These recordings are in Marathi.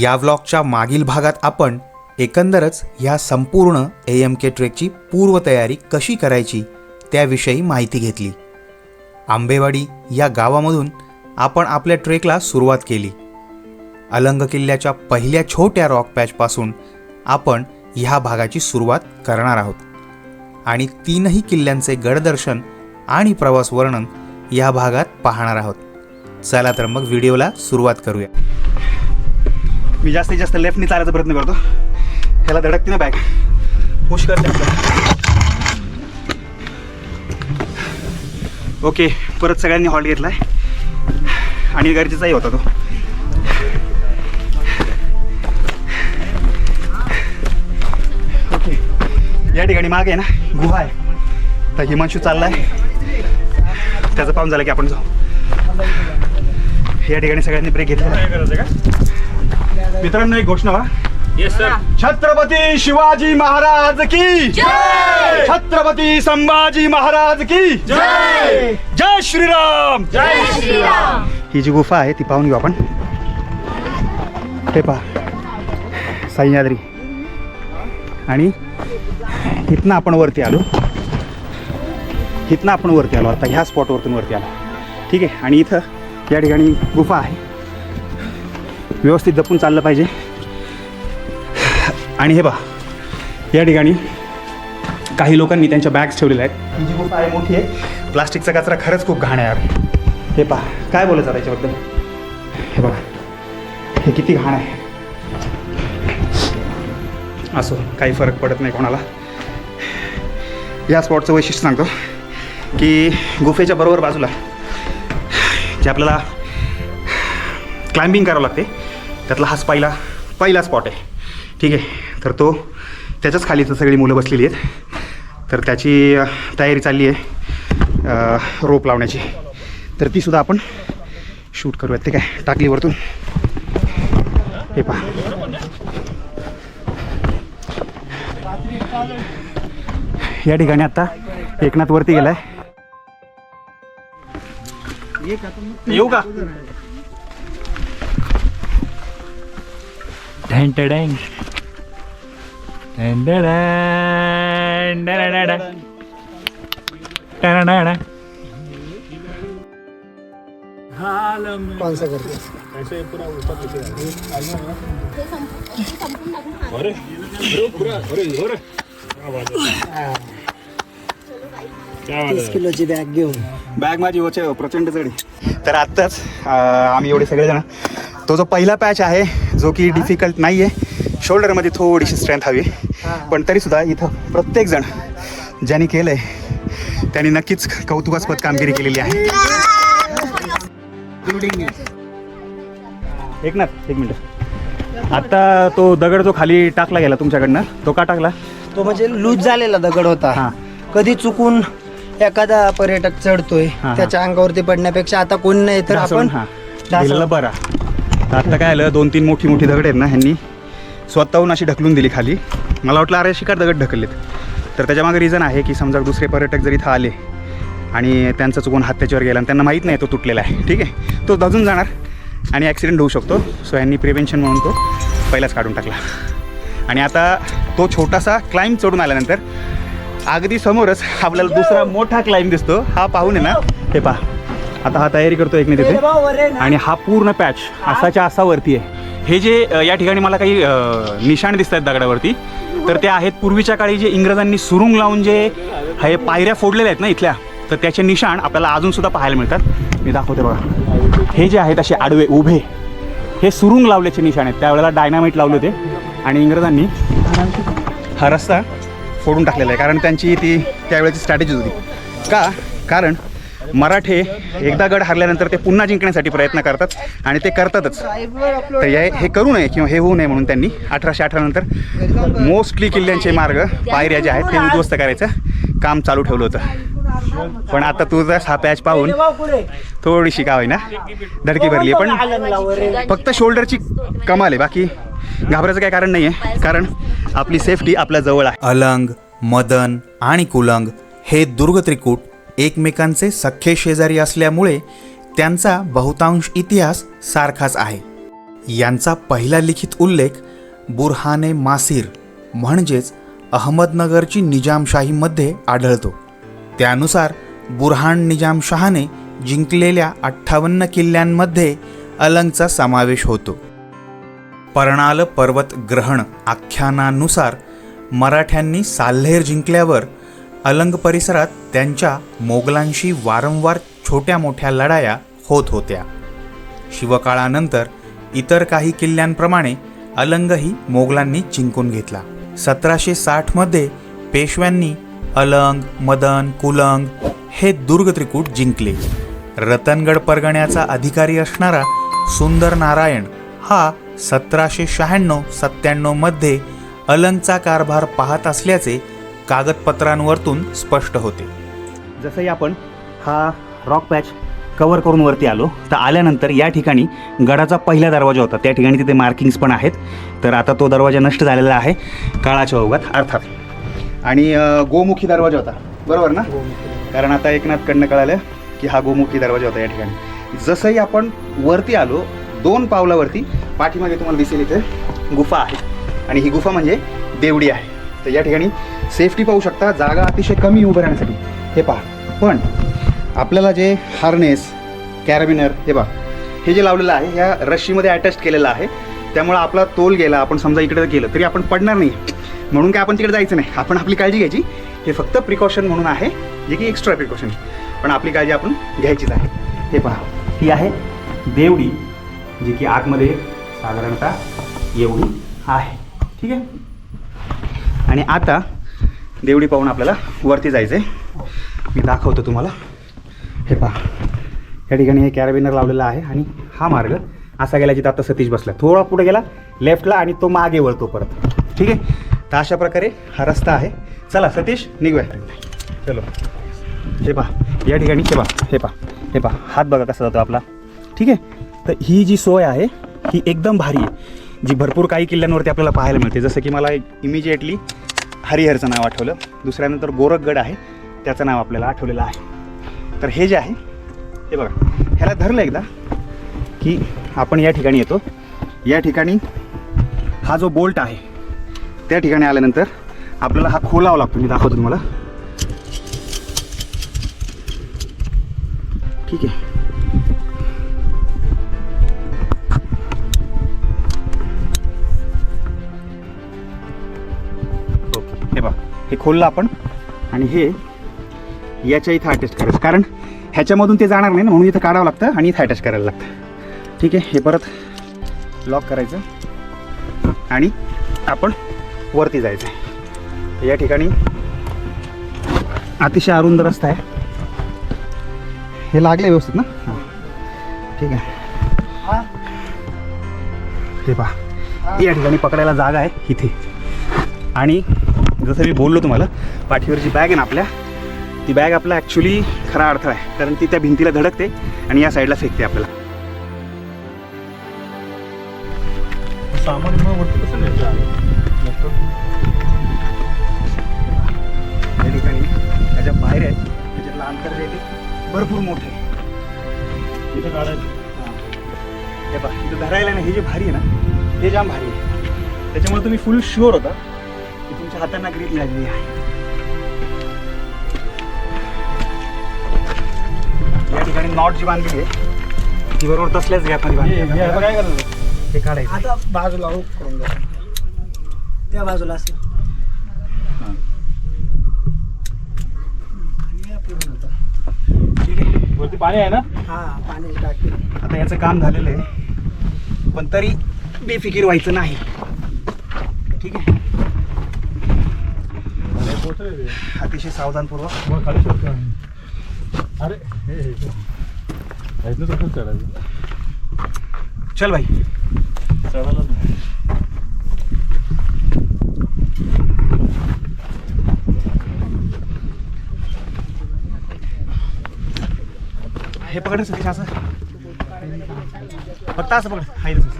या व्लॉगच्या मागील भागात आपण एकंदरच ह्या संपूर्ण AMK ट्रेकची पूर्वतयारी कशी करायची त्याविषयी माहिती घेतली। आंबेवाडी या गावामधून आपण आपल्या ट्रेकला सुरुवात केली। अलंग किल्ल्याच्या पहिल्या छोट्या रॉक पॅचपासून आपण ह्या भागाची सुरुवात करणार आहोत आणि तीनही किल्ल्यांचे गडदर्शन आणि प्रवास वर्णन या भागात पाहणार आहोत। चला तर मग व्हिडिओला सुरुवात करूया। मी जास्तीत जास्त लेफ्टनी चालायचा प्रयत्न करतो, ह्याला धडकते ना बॅग पुश करते ओके। परत सगळ्यांनी हॉल्ट घेतलाय आणि गरजेचाही होता तो। ओके, या ठिकाणी मागे आहे ना गुहा आहे, तर हिमांशू चाललाय, त्याचं पाहून झालं की आपण जाऊ। या ठिकाणी सगळ्यांनी ब्रेक घेतला। मित्रांनो एक घोषणा वा, यस सर। छत्रपती शिवाजी महाराज की जय, छत्रपती संभाजी महाराज की जय, जय श्रीराम, जय श्रीराम। ही जी गुफा आहे ती पाहून घेऊ आपण। हे पहा सह्याद्री, आणि इथनं आपण वरती आलो, आता ह्या स्पॉटवरतून वरती आलो, ठीक आहे। आणि इथं या ठिकाणी गुफा आहे, व्यवस्थित जपून चाललं पाहिजे। आणि हे पहा या ठिकाणी काही लोकांनी त्यांच्या बॅग्स ठेवलेल्या आहेत। ही जी गुफा आहे मोठी आहे, प्लास्टिकचा कचरा खरंच खूप घाण आहे यार। हे पहा काय बोलायचं त्याच्याबद्दल, हे बघा हे किती घाण आहे। असो काही फरक पडत नाही कोणाला। या स्पॉटचं वैशिष्ट्य सांगतो की गुफेच्या बरोबर बाजूला जे आपल्याला क्लाइम्बिंग करावं लागते त्यातला हाच पहिला स्पॉट आहे, ठीक आहे। तर तो त्याच्याच खाली तर सगळी मुलं बसलेली आहेत, तर त्याची तयारी चालली आहे रोप लावण्याची, तर तीसुद्धा आपण शूट करूयात। ते काय टाकली वरतून, हे पहा या ठिकाणी आता एकनाथ वरती गेलाय। येऊ का? डॅन डॅन डॅन डॅन डॅन डॅन डॅन। कौन सा करते ऐसे पूरा ऊपर लेके अरे पूरा अरे 30 किलोची बॅग घेऊन बॅग माझी होते प्रचंड जडी। तर आत्ताच आम्ही एवढे सगळेजण, तो जो पहिला पॅच आहे जो की डिफिकल्ट नाही आहे, शोल्डरमध्ये थोडीशी स्ट्रेंथ हवी, पण तरीसुद्धा इथं प्रत्येकजण ज्यांनी केलं आहे त्यांनी नक्कीच कौतुकास्पद कामगिरी केलेली आहे। एकनाथ एक मिनटं, आत्ता तो दगड जो खाली टाकला गेला तुमच्याकडनं, तो का टाकला? तो म्हणजे लूज झालेला दगड होता। हां, कधी चुकून एखादा पर्यटक चढतोय हां. त्याच्या अंगावरती पडण्यापेक्षा आता कोण नाही तर आपण दिलेलं बरं। आता काय आलं, 2-3 मोठी दगड आहेत ना, ह्यांनी स्वतःहून अशी ढकलून दिली खाली। मला वाटलं अरे शिकार दगड ढकललेत, तर त्याच्यामागे रिझन आहे की समजा दुसरे पर्यटक जर इथं आले आणि त्यांचा चुकून हात त्याच्यावर गेला आणि त्यांना माहीत नाही तो तुटलेला आहे, ठीक आहे, तो दजून जाणार आणि ॲक्सिडेंट होऊ शकतो। सो यांनी प्रिव्हेन्शन म्हणून तो पहिलाच काढून टाकला। आणि आता तो छोटासा क्लाइंब चढून आल्यानंतर अगदी समोरच आपल्याला दुसरा मोठा क्लाइंब दिसतो, हा पाहून आहे ना, हे पहा आता हा तयारी करतो एक नाही तिथे, आणि हा पूर्ण पॅच असाच्या असा वरती आहे। हे जे या ठिकाणी मला काही निशाण दिसत आहेत दगडावरती, तर ते आहेत पूर्वीच्या काळी जे इंग्रजांनी सुरुंग लावून जे हे पायऱ्या फोडलेल्या आहेत ना इथल्या, तर त्याचे निशाण आपल्याला अजूनसुद्धा पाहायला मिळतात। मी दाखवते बघा, हे जे आहेत असे आडवे उभे, हे सुरुंग लावल्याचे निशाण आहेत। त्यावेळेला डायनामाईट लावले होते आणि इंग्रजांनी हा रस्ता फोडून टाकलेला आहे, कारण त्यांची ती त्यावेळेची स्ट्रॅटेजी होती का, कारण मराठे एकदा गड हरल्यानंतर ते पुन्हा जिंकण्यासाठी प्रयत्न करतात आणि ते करतातच। तर हे करू नये किंवा हे होऊ नये म्हणून त्यांनी 1818 नंतर मोस्टली किल्ल्यांचे मार्ग पायऱ्या जे आहेत ते उद्ध्वस्त करायचं काम चालू ठेवलं होतं। पण आता तुझा हा पॅच पाहून थोडीशी का होईना धडकी भरली आहे, पण फक्त शोल्डरची कमाल आहे, बाकी घाबरायचं काय कारण नाही आहे, कारण आपली सेफ्टी आपल्या जवळ आहे। अलंग, मदन आणि कुलंग हे दुर्ग त्रिकूट एकमेकांचे सख्खे शेजारी असल्यामुळे त्यांचा बहुतांश इतिहास सारखाच आहे। यांचा पहिला लिखित उल्लेख बुरहाने मासीर म्हणजेच अहमदनगरची निजामशाहीमध्ये आढळतो. त्यानुसार बुरहान निजामशहाने जिंकलेल्या 58 किल्ल्यांमध्ये अलंगचा समावेश होतो. पर्णाल पर्वत ग्रहण आख्यानानुसार मराठ्यांनी साल्हेर जिंकल्यावर अलंग परिसरात त्यांच्या मोगलांशी वारंवार छोट्या मोठ्या लढाया होत होत्या. शिवकाळानंतर इतर काही किल्ल्यांप्रमाणे अलंगही मोगलांनी जिंकून घेतला. 1760 पेशव्यांनी अलंग, मदन, कुलंग हे दुर्ग त्रिकूट जिंकले. रतनगड परगण्याचा अधिकारी असणारा सुंदर नारायण हा 1796-97 मध्ये अलंगचा कारभार पाहत असल्याचे कागदपत्रांवरतून स्पष्ट होते. जसंही आपण हा रॉक पॅच कवर करून वरती आलो तर आल्यानंतर या ठिकाणी गडाचा पहिला दरवाजा होता. त्या ठिकाणी तिथे मार्किंग्स पण आहेत. तर आता तो दरवाजा नष्ट झालेला आहे काळाच्या ओघात अर्थात. आणि गोमुखी दरवाजा होता, बरोबर ना? कारण आता एकनाथकडनं कळालं की हा गोमुखी दरवाजा होता या ठिकाणी. जसंही आपण वरती आलो 2 पावलावरती पाठीमागे तुम्हाला दिसेल इथे गुफा आहे. आणि ही गुफा म्हणजे देवडी आहे. तर या ठिकाणी सेफ्टी पाहू शकता, जागा अतिशय कमी उभं राहण्यासाठी. हे पहा, पण आपल्याला जे हार्नेस, कॅराबिनर हे पहा, हे जे लावलेलं आहे ह्या रश्शीमध्ये अटॅच केलेलं आहे. त्यामुळं आपला तोल गेला, आपण समजा इकडे गेलं तरी आपण पडणार नाही. म्हणून काय आपण तिकडे जायचं नाही, आपण आपली काळजी घ्यायची. हे फक्त प्रिकॉशन म्हणून आहे, जे की एक्स्ट्रा प्रिकॉशन, पण आपली काळजी आपण घ्यायचीच आहे. हे पहा, ही आहे देवडी, जी की आतमध्ये साधारणतः एवढी आहे. ठीक आहे. आणि आता देवडी पाहून आपल्याला वरती जायचं आहे. मी दाखवतो तुम्हाला. हे पहा, या ठिकाणी हे कॅराबिनर लावलेलं आहे. आणि हा मार्ग असा गेला जिथं आता सतीश बसला, थोडा पुढे गेला लेफ्टला आणि तो मागे वळतो परत. ठीक आहे. तर अशा प्रकारे हा रस्ता आहे. चला सतीश निघूया. चलो. हे पहा, या ठिकाणी हे पहा, हे पहा, हे पहा, हात बघा कसा जातो आपला. ठीक आहे. तर ही जी सोय आहे ही एकदम भारी आहे, जी भरपूर काही किल्ल्यांवरती आपल्याला पाहायला मिळते. जसं की मला इमिजिएटली हरिहरचं नाव आठवलं. दुसऱ्यानंतर गोरखगड आहे, त्याचं नाव आपल्याला आठवलेलं आहे. तर हे जे आहे हे बघा, ह्याला धरलं एकदा की आपण या ठिकाणी येतो. या ठिकाणी हा जो बोल्ट आहे त्या ठिकाणी आल्यानंतर आपल्याला हा खोलावा लागतो. मी दाखवतो तुम्हाला. ठीक आहे. ओके. हे बघा, हे खोललं आपण आणि हे याच्या इथं अटॅच करायचं, कारण ह्याच्यामधून ते जाणार नाही ना, म्हणून इथं काढावं लागतं आणि इथं अटॅच करायला लागतं. ठीक आहे. हे परत लॉक करायचं आणि आपण वरती जायचं आहे. या ठिकाणी अतिशय अरुंद रस्ता आहे. हे लागले व्यवस्थित ना? हां, ठीक आहे. हे पहा, या ठिकाणी पकडायला जागा आहे इथे. आणि जसं मी बोललो तुम्हाला, पाठीवरची बॅग आहे ना आपल्या, ती बॅग आपला ॲक्च्युली खरा अर्थ आहे, कारण ती त्या भिंतीला धडकते आणि या साईडला फेकते आपल्याला. सामान मग वरती कसं न्यायचं आहे? या ठिकाणी त्याच्या बाहेर आहे, त्याच्यातलं अंतर जे आहे ते भरपूर मोठं आहे. इथं काढायचं. हे पहा, इथं धरायला ना, हे जे भारी आहे ना, हे जाम भारी आहे. त्याच्यामुळे तुम्ही फुल शुअर होता की तुमच्या हातांना ग्रीप लागली आहे. या ठिकाणी नॉट जी बांधली आहे ती बरोबर तसल्याच गॅपमध्ये बांधली आहे. आता काय करायचं? हे काढायचं. आता बाजूला करून द्या, त्या बाजूला असेल. आणि या पूर्ण होतं. ठीक आहे. वरती पाणी आहे ना? हा, पाणी टाकी. आता याचं काम झालेलं आहे, पण तरी बेफिकीर व्हायचं नाही. ठीक आहे. पोचले ते. अतिशय सावधानपूर्वक. वर खाली शकतो. अरे हे इथनं तसंच चढायचं. चल भाई. चढायलाच नाही. हे पकड सतीश, असं फक्त असं पकड. हाय तसं.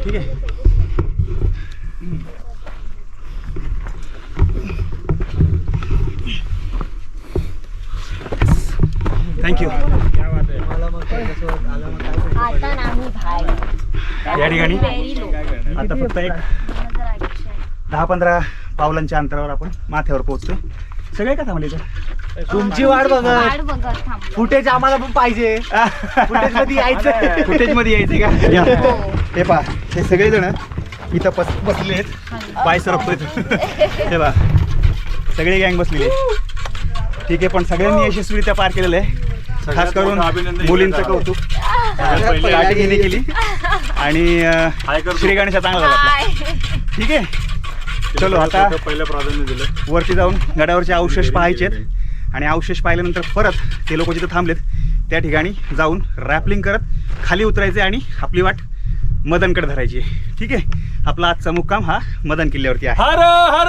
ठीक आहे. थँक्यू. मला मग काय कसं आलं मग काय आता नाही भाई. या ठिकाणी आता फक्त एक 10-15 पावलांच्या अंतरावर आपण माथ्यावर पोहोचतोय. सगळे का थांबले इथे? तुमची वाट बघत फुटेज आम्हाला पण पाहिजे. फुटेज मध्ये यायचं. फुटेज मध्ये यायचंय का? या. हे पहा, हे सगळे जण इथं बसलेले आहेत, पाय सरकतोय. हे पहा, सगळे गँग बसलेले आहेत. ठीक आहे, पण सगळ्यांनी यशस्वीरित्या पार केलेलं आहे. खास करून मुलींचं कौतुक, गाडी घेणे केली आणि श्री गणेशा चांगला झाला. ठीक आहे, चलो आता पहिलं प्राधान्य दिलं. वरती जाऊन गडावरचे अवशेष पाहायचे आहेत आणि अवशेष पाहिल्यानंतर परत ते लोक जिथं थांबलेत त्या ठिकाणी जाऊन रॅपलिंग करत खाली उतरायचे आणि आपली वाट मदनकडे धरायची. ठीक आहे, आपला आजचा मुक्काम हा मदन किल्ल्यावरती आहे. हर हर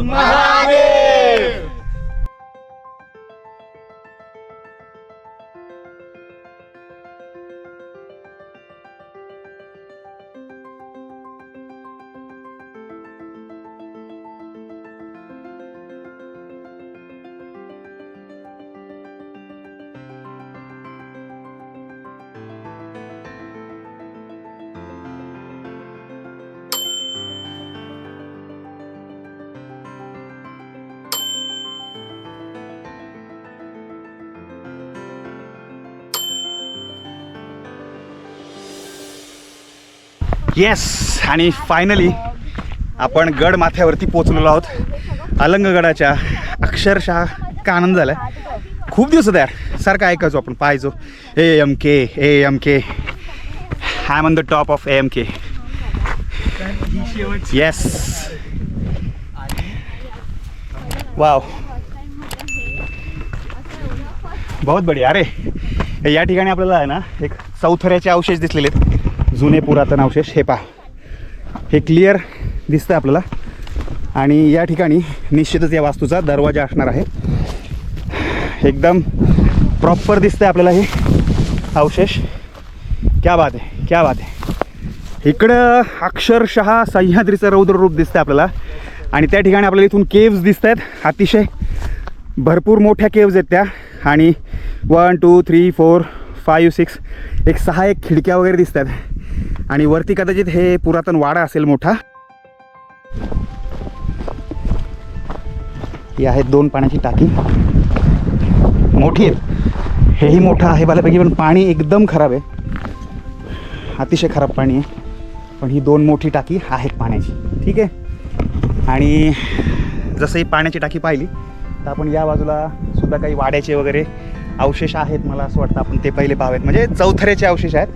महादेव. येस, आणि फायनली आपण गड माथ्यावरती पोचलेलो आहोत. अलंगगडाच्या अक्षरशः इतका आनंद झाला. खूप दिवस यार सारखं ऐकायचो आपण, पाहायचो AMK AMK, I am on the top of AMK. Yes, wow, बहुत बढिया. अरे या ठिकाणी आपल्याला आहे ना एक चौथऱ्याचे अवशेष दिसलेले आहेत, जुने पुरातन अवशेष. हे पहा, हे क्लिअर दिसतं आपल्याला आणि या ठिकाणी निश्चितच या वास्तूचा दरवाजा असणार आहे. एकदम प्रॉपर दिसतंय आपल्याला हे अवशेष. क्या बात आहे, क्या बात आहे. इकडं अक्षरशः सह्याद्रीचं रौद्र रूप दिसतंय आपल्याला आणि त्या ठिकाणी आपल्याला इथून केव्ज दिसत आहेत. अतिशय भरपूर मोठ्या केव्ज आहेत त्या आणि 1 2 3 4 5 6 एक 6 खिडक्या वगैरे दिसत आहेत आणि वरती कदाचित हे पुरातन वाडा असेल मोठा. ही आहेत 2 पाण्याची टाकी, मोठी आहेत. हेही मोठं आहे बऱ्यापैकी, पण पाणी एकदम खराब आहे, अतिशय खराब पाणी आहे. पण ही 2 मोठी टाकी आहेत पाण्याची. ठीक आहे, आणि जसं ही पाण्याची टाकी पाहिली तर आपण या बाजूला सुद्धा काही वाड्याचे वगैरे अवशेष आहेत. मला असं वाटतं आपण ते पहिले पाहावेत. म्हणजे चौथऱ्याचे अवशेष आहेत,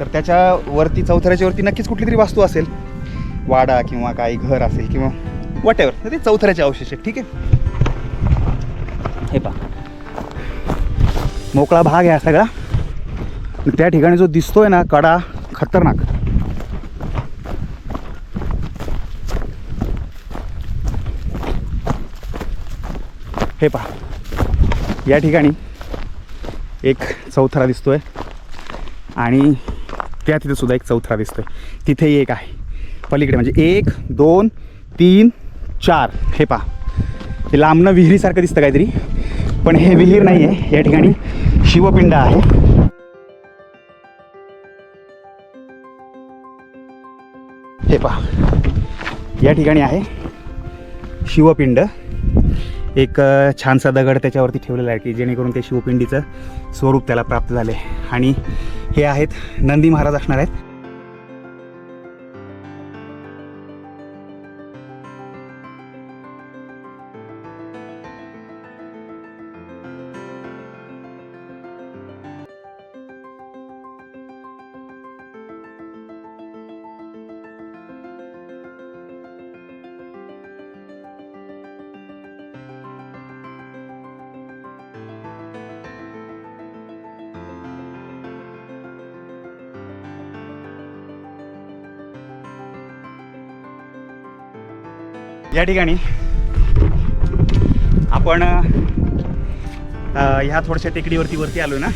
तर त्याच्यावरती चौथऱ्याच्या वरती नक्कीच कुठली तरी वास्तू असेल, वाडा किंवा काही घर असेल किंवा वॉटेवर, तर ते चौथऱ्याचे अवशेष आहेत. ठीक आहे, हे पहा, मोकळा भाग आहे सगळा. त्या ठिकाणी जो दिसतोय ना कडा, खतरनाक. हे पहा, या ठिकाणी एक चौथरा दिसतोय आणि त्या तिथे सुद्धा एक चौथरा दिसतोय. तिथेही एक आहे पलीकडे, म्हणजे 1 2 3 4. हे पहा, हे लांबनं विहिरीसारखं दिसतं काहीतरी, पण हे विहीर नाही आहे. या ठिकाणी शिवपिंड आहे. हे पहा, या ठिकाणी आहे शिवपिंड. एक छानसा दगड त्याच्यावरती ठेवलेला आहे की जेणेकरून ते शिवपिंडीचं स्वरूप त्याला प्राप्त झाले. आणि हे आहेत नंदी महाराज असणार आहेत. या ठिकाणी आपण ह्या थोड्याशा टेकडीवरती आलो ना,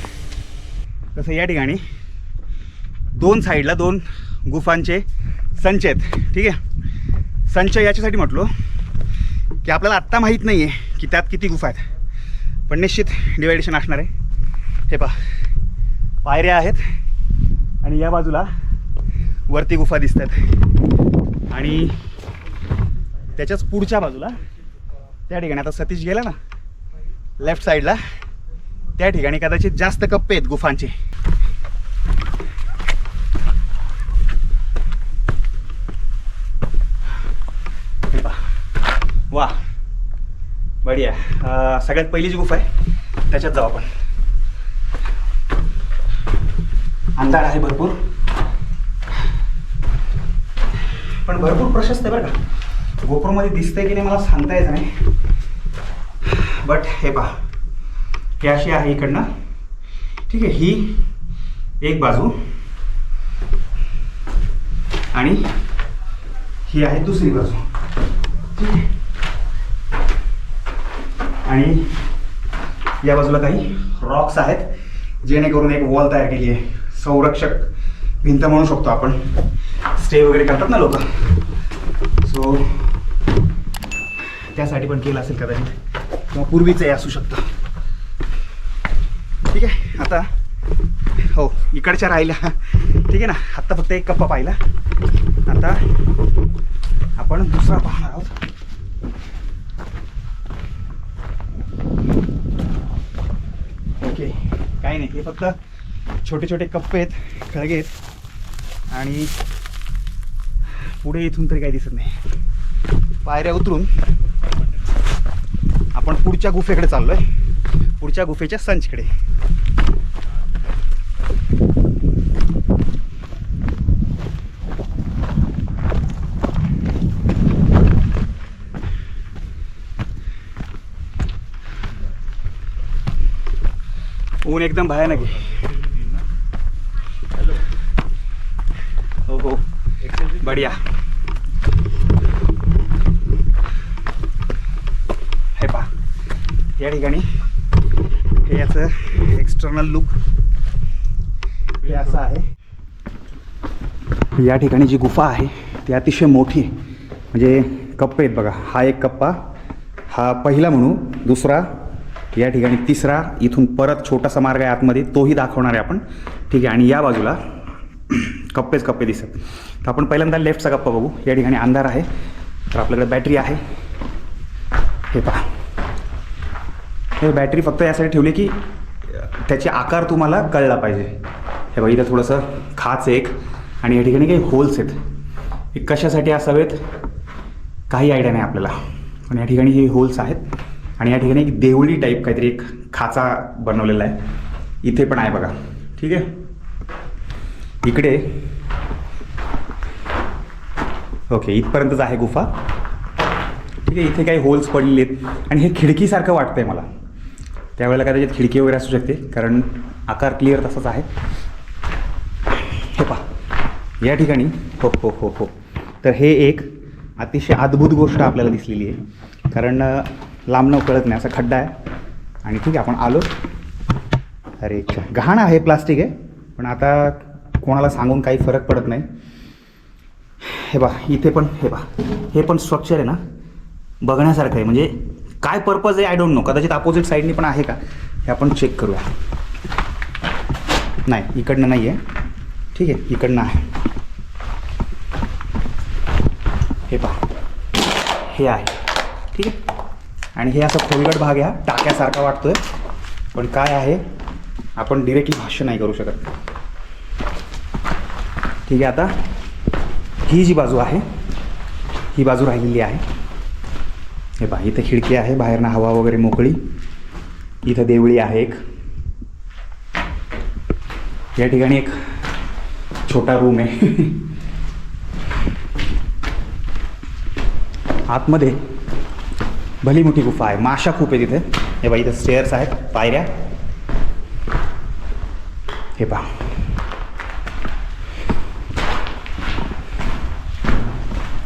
तसं या ठिकाणी 2 साईडला 2 गुफांचे संच आहेत. ठीक आहे, संच याच्यासाठी म्हटलो की आपल्याला आत्ता माहीत नाही आहे की त्यात किती गुफा आहेत, पण निश्चित डिवायडेशन असणार आहे. हे पहा, पायऱ्या आहेत आणि या बाजूला वरती गुफा दिसतात आणि त्याच्याच पुढच्या बाजूला त्या ठिकाणी आता सतीश गेला ना लेफ्ट साईडला, त्या ठिकाणी कदाचित जास्त कप्पे आहेत गुफांचे. वा बढिया. सगळ्यात पहिली जी गुफा आहे त्याच्यात जाऊ आपण. अंधार आहे भरपूर, पण भरपूर प्रशस्त आहे बरं का. गोप्रोमध्ये दिसतंय की नाही मला सांगता येत नाही, बट हे पहा, हे अशी आहे इकडनं. ठीक आहे, ही एक बाजू आणि ही आहे दुसरी बाजू. ठीक आहे, आणि या बाजूला काही रॉक्स आहेत जेणेकरून एक वॉल तयार केली आहे. संरक्षक भिंत म्हणू शकतो आपण. स्टे वगैरे करतात ना लोक, सो त्यासाठी पण केलं असेल कदाचित, किंवा पूर्वीचंही असू शकतं. ठीक आहे, आता हो इकडच्या राहिल्या. ठीक आहे ना, आत्ता फक्त एक कप्पा पाहिला, आता आपण दुसरा पाहणार आहोत. ओके, काही नाही, हे फक्त छोटे छोटे कप्पे आहेत, खळगे आहेत आणि पुढे इथून तरी काही दिसत नाही. पायऱ्या उतरून आपण पुढच्या गुफेकडे चाललोय, पुढच्या गुफेच्या संचकडे. ऊन एकदम भयानक आहे. हो हो, बढिया. हे पहा, या ठिकाणी हे याचं एक्सटर्नल लुक हे असं आहे. या ठिकाणी जी गुफा आहे ती अतिशय मोठी आहे, म्हणजे कप्पे आहेत बघा. हा एक कप्पा, हा पहिला म्हणू, दुसरा, या ठिकाणी तिसरा, इथून परत छोटासा मार्ग आहे आतमध्ये, तोही दाखवणार आहे आपण. ठीक आहे, आणि या बाजूला कप्पेच कप्पे दिसतात. तर आपण पहिल्यांदा लेफ्टचा कप्पा बघू. या ठिकाणी अंधार आहे, तर आपल्याकडे बॅटरी आहे. हे पहा, हे बॅटरी फक्त यासाठी ठेवली की त्याचे आकार तुम्हाला कळला पाहिजे. हे बघा, इथं थोडंसं खाच एक, आणि या ठिकाणी काही होल्स आहेत. हे कशासाठी असावेत काही आयडिया नाही आपल्याला, पण या ठिकाणी हे होल्स आहेत. आणि या ठिकाणी एक देवळी टाईप काहीतरी एक खाचा बनवलेला आहे, इथे पण आहे बघा. ठीक आहे, इकडे ओके इथपर्यंतच आहे गुफा. ठीक आहे, इथे काही होल्स पडलेले आहेत आणि हे खिडकीसारखं वाटतंय मला. त्यावेळेला कदाचित खिडकी वगैरे असू शकते, कारण आकार क्लिअर तसाच आहे. हे पहा, या ठिकाणी हो हो हो हो, तर हे एक अतिशय अद्भुत गोष्ट आपल्याला दिसलेली आहे, कारण लांबनं कळत नाही, असा खड्डा आहे. आणि ठीक आहे, आपण आलो. अरे गहाण आहे, प्लास्टिक आहे, पण आता कोणाला सांगून काही फरक पडत नाही. हे बा, इथे पण हे बा, हे पण स्ट्रक्चर आहे ना, बघण्यासारखं आहे. म्हणजे काय पर्पज आहे आय डोंट नो, कदाचित अपोजिट साईडनी पण आहे का हे आपण चेक करूया. नाही, इकडनं नाही आहे. ठीक आहे, इकडनं आहे. हे पहा, हे आहे. ठीक आहे, आणि हे असं खोलगट भाग आहे, टाक्यासारखा वाटतोय, पण काय आहे आपण डिरेक्टली भाष्य नाही करू शकत. ठीक आहे, आता ही जी बाजू आहे ही बाजू राहिलेली आहे. हे पहा, इथे खिडकी आहे, बाहेरनं हवा वगैरे मोकळी. इथं देवळी आहे एक. या ठिकाणी एक छोटा रूम आहे. आतमध्ये भली मोठी गुफा आहे, माशा खूप आहे तिथे. हे बघा, इथं स्टेअर्स आहेत, पायऱ्या. हे पहा,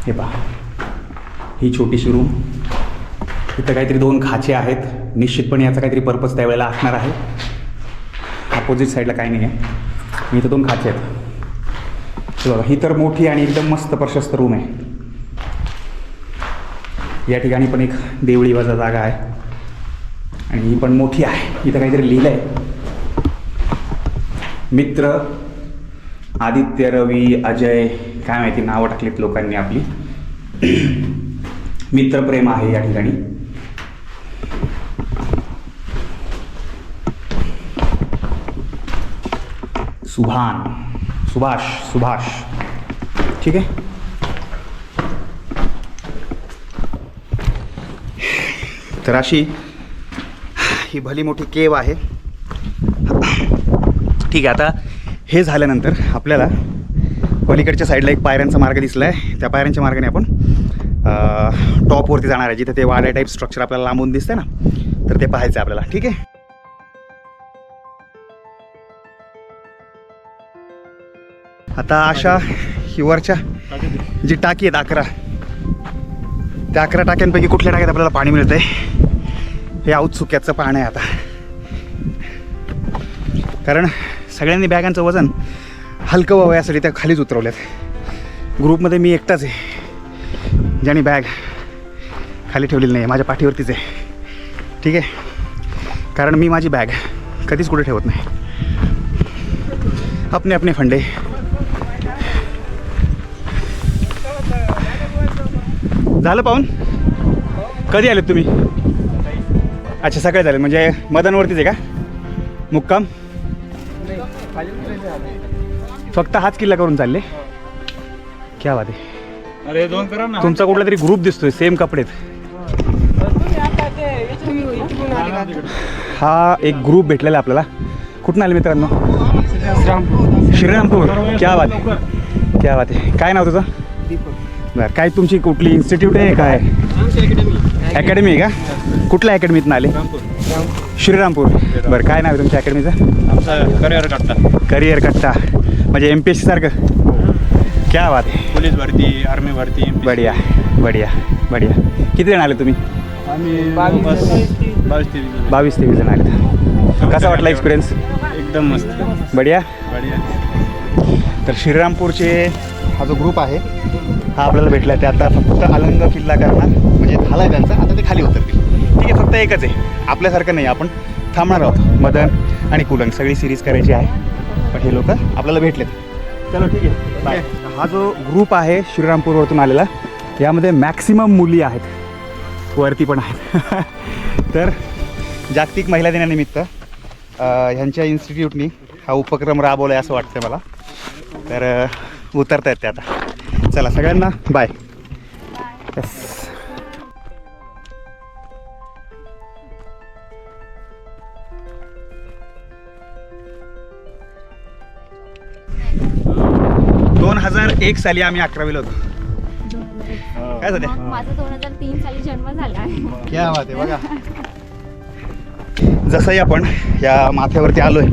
हे पहा, ही छोटीशी रूम. इथं काहीतरी 2 खाचे आहेत, निश्चितपणे याचा काहीतरी पर्पज त्यावेळेला असणार आहे. अपोजिट साईडला काही नाही आहे, इथं 2 खाचे आहेत. बघा, ही तर मोठी आणि एकदम मस्त प्रशस्त रूम आहे. या ठिकाणी पण एक देवळी वजा जागा आहे आणि ही पण मोठी आहे. इथं काहीतरी लिहिलं आहे, मित्र आदित्य, रवी, अजय, काय माहिती नावं टाकलीत लोकांनी आपली. मित्रप्रेम आहे या ठिकाणी. सुभाष ठीक आहे. तर अशी ही भली मोठी केव आहे. ठीक आहे, आता हे झाल्यानंतर आपल्याला पलीकडच्या साईडला एक पायऱ्यांचा मार्ग दिसला आहे. त्या पायऱ्यांच्या मार्गाने आपण टॉपवरती जाणार आहे, जिथे ते वाड्या टाईप स्ट्रक्चर आपल्याला लांबून दिसतंय ना, तर ते पाहायचं आहे आपल्याला. ठीक आहे. आता अशा हिवरच्या जी टाकी आहेत 11, त्या 11 टाक्यांपैकी कुठल्या टाक्यात आपल्याला पाणी मिळतंय हे औत्सुक्याचं पाहणं आहे आता. कारण सगळ्यांनी बॅगांचं वजन हलकं व्हावं यासाठी त्या खालीच उतरवल्यात. ग्रुपमध्ये मी एकटाच आहे ज्याने बॅग खाली ठेवलेली नाही आहे, माझ्या पाठीवरतीच आहे. ठीक आहे, कारण मी माझी बॅग कधीच कुठे ठेवत नाही. अपने अपने फंडे. झालं पाहून? कधी आलेत तुम्ही? अच्छा, सकाळी झाले. म्हणजे मदनवरतीच आहे का मुक्काम? फक्त हाच किल्ला करून चालले? क्या बात आहे. अरे 2 करा ना. तुमचा कुठला तरी ग्रुप दिसतोय, सेम कपडेत. हा एक ग्रुप भेटलेला आपल्याला. कुठून आले मित्रांनो? श्रीरामपूर. क्या बात आहे, क्या बात आहे. काय नाव तुझं? बरं, काय तुमची कुठली इन्स्टिट्यूट आहे काय? अकॅडमी आहे का? कुठल्या अकॅडमीतून आले? श्रीरामपूर. बरं, काय नाव आहे तुमच्या अकॅडमीचं? आमचा करिअर कट्टा. म्हणजे MPSC सारखं? क्या बात आहे. पोलीस भरती, आर्मी भरती. बढिया बढिया बढिया. किती जण आले तुम्ही? आम्ही 22-23 जण आले. कसा वाटला एक्सपिरियन्स? एकदम मस्त. बढिया. बढिया. तर श्रीरामपूरचे हा जो ग्रुप आहे हा आपल्याला भेटला. ते आता फक्त अलंग किल्ला करणार, म्हणजे झाला आहे त्यांचा, आता ते खाली उतरतील. ठीक आहे, फक्त एकच आहे, आपल्यासारखं नाही. आपण थांबणार आहोत. मदन आणि कुलन सगळी सिरीज करायची आहे, पण हे लोक आपल्याला भेटलेत. चलो ठीक आहे, बाय. हा जो ग्रुप आहे श्रीरामपूरवरतून आलेला, यामध्ये मॅक्सिमम मुली आहेत, वरती पण आहेत. तर जागतिक महिला दिनानिमित्त ह्यांच्या इन्स्टिट्यूटनी हा उपक्रम राबवला आहे असं वाटतं मला. तर उतरत आहेत ते आता. चला सगळ्यांना बाय. येस. हो. 2001 साली आम्ही 11वीला होतो. काय झालं? माझा 2003 साली जन्म झाला आहे. क्या बात आहे. बघा, जसंही आपण या माथ्यावरती आलोय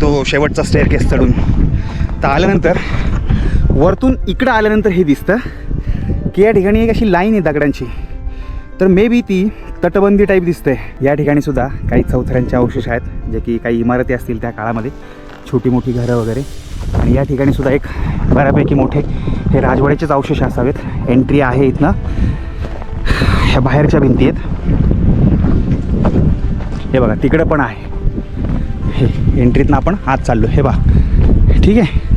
तो शेवटचा स्टेअरकेस चढून, तर आल्यानंतर वरतून इकडं आल्यानंतर हे दिसतं की या ठिकाणी एक अशी लाईन आहे दगडांची. तर मे बी ती तटबंदी टाईप दिसते. या ठिकाणी सुद्धा काही चौथऱ्यांचे अवशेष आहेत, जे की काही इमारती असतील त्या काळामध्ये, छोटी मोठी घरं वगैरे. आणि या ठिकाणी सुद्धा एक बऱ्यापैकी मोठे हे राजवाड्याचेच अवशेष असावेत. एंट्री आहे इथनं, ह्या बाहेरच्या भिंती आहेत. हे बघा तिकडं पण आहे. हे एंट्रीतनं आपण आत चाललो. हे बघा, ठीक आहे.